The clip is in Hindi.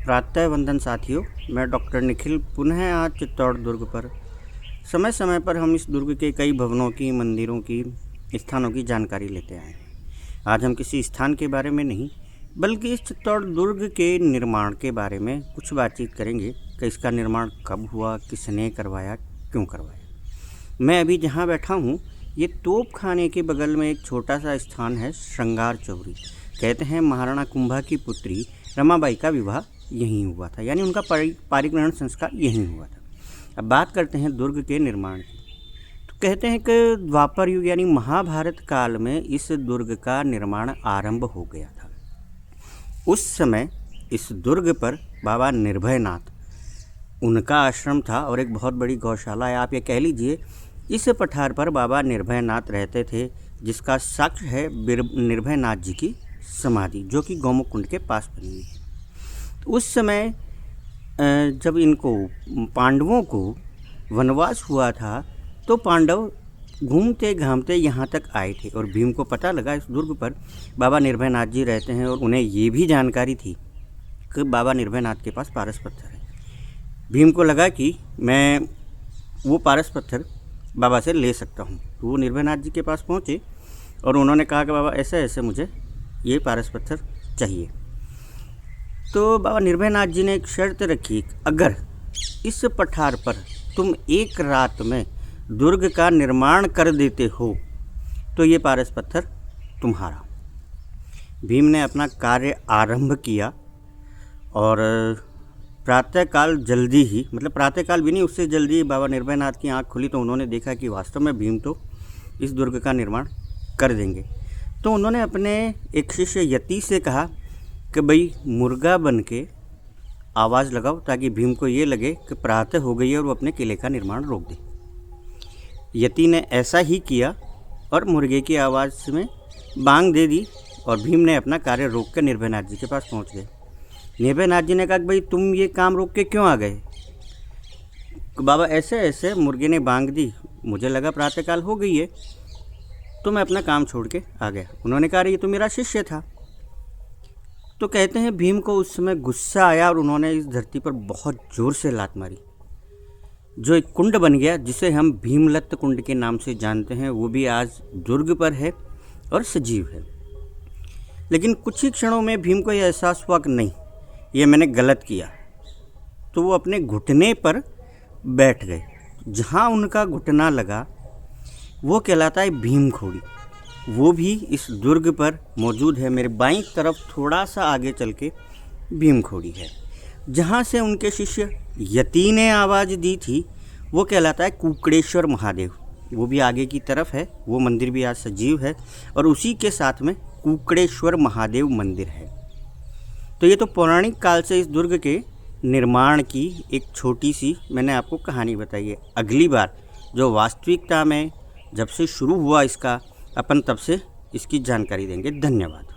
प्रातः वंदन साथियों, मैं डॉक्टर निखिल पुनः आज चित्तौड़ दुर्ग पर समय समय पर हम इस दुर्ग के कई भवनों की, मंदिरों की, स्थानों की जानकारी लेते आए हैं। आज हम किसी स्थान के बारे में नहीं बल्कि इस चित्तौड़ दुर्ग के निर्माण के बारे में कुछ बातचीत करेंगे कि इसका निर्माण कब हुआ, किसने करवाया, क्यों करवाया। मैं अभी जहाँ बैठा हूँ ये तोप खाने के बगल में एक छोटा सा स्थान है, श्रृंगार चौरी। कहते हैं महाराणा कुंभा की पुत्री रमाबाई का विवाह यहीं हुआ था, यानी उनका पारिग्रहण संस्कार यहीं हुआ था। अब बात करते हैं दुर्ग के निर्माण की। तो कहते हैं कि द्वापर युग यानी महाभारत काल में इस दुर्ग का निर्माण आरंभ हो गया था। उस समय इस दुर्ग पर बाबा निर्भयनाथ उनका आश्रम था और एक बहुत बड़ी गौशाला है। आप ये कह लीजिए इस पठार पर बाबा निर्भयनाथ रहते थे, जिसका साक्ष्य है निर्भयनाथ जी की समाधि, जो कि गौमुख कुंड के पास बनी हुई है। तो उस समय जब इनको पांडवों को वनवास हुआ था तो पांडव घूमते घामते यहाँ तक आए थे और भीम को पता लगा इस दुर्ग पर बाबा निर्भयनाथ जी रहते हैं और उन्हें ये भी जानकारी थी कि बाबा निर्भयनाथ के पास पारस पत्थर है। भीम को लगा कि मैं वो पारस पत्थर बाबा से ले सकता हूँ। तो वो निर्भयनाथ जी के पास पहुँचे और उन्होंने कहा कि बाबा ऐसे ऐसे मुझे ये पारस पत्थर चाहिए। तो बाबा निर्भयनाथ जी ने एक शर्त रखी, अगर इस पठार पर तुम एक रात में दुर्ग का निर्माण कर देते हो तो ये पारस पत्थर तुम्हारा। भीम ने अपना कार्य आरंभ किया और प्रातःकाल जल्दी ही, मतलब प्रातःकाल भी नहीं, उससे जल्दी बाबा निर्भयनाथ की आंख खुली तो उन्होंने देखा कि वास्तव में भीम तो इस दुर्ग का निर्माण कर देंगे। तो उन्होंने अपने एक शिष्य यति से कहा कि भाई मुर्गा बन के आवाज़ लगाओ ताकि भीम को ये लगे कि प्रातः हो गई है और वो अपने किले का निर्माण रोक दे। यति ने ऐसा ही किया और मुर्गे की आवाज़ में बांग दे दी और भीम ने अपना कार्य रोक कर निर्भयनाथ जी के पास पहुंच गए। निर्भयनाथ जी ने कहा कि भाई तुम ये काम रोक के क्यों आ गए? बाबा ऐसे ऐसे मुर्गे ने बांग दी, मुझे लगा प्रातःकाल हो गई है तो मैं अपना काम छोड़ के आ गया। उन्होंने कहा ये तो मेरा शिष्य था। तो कहते हैं भीम को उस समय गुस्सा आया और उन्होंने इस धरती पर बहुत ज़ोर से लात मारी, जो एक कुंड बन गया जिसे हम भीमलत्त कुंड के नाम से जानते हैं। वो भी आज दुर्ग पर है और सजीव है। लेकिन कुछ ही क्षणों में भीम को यह एहसास हुआ कि नहीं, ये मैंने गलत किया। तो वो अपने घुटने पर बैठ गए। जहाँ उनका घुटना लगा वो कहलाता है भीम खोड़ी। वो भी इस दुर्ग पर मौजूद है। मेरे बाईं तरफ थोड़ा सा आगे चल के भीम खोड़ी है। जहाँ से उनके शिष्य यति ने आवाज़ दी थी वो कहलाता है कुकड़ेश्वर महादेव। वो भी आगे की तरफ है। वो मंदिर भी आज सजीव है और उसी के साथ में कुकड़ेश्वर महादेव मंदिर है। तो ये तो पौराणिक काल से इस दुर्ग के निर्माण की एक छोटी सी मैंने आपको कहानी बताई है। अगली बार जो वास्तविकता में जब से शुरू हुआ इसका, अपन तब से इसकी जानकारी देंगे। धन्यवाद।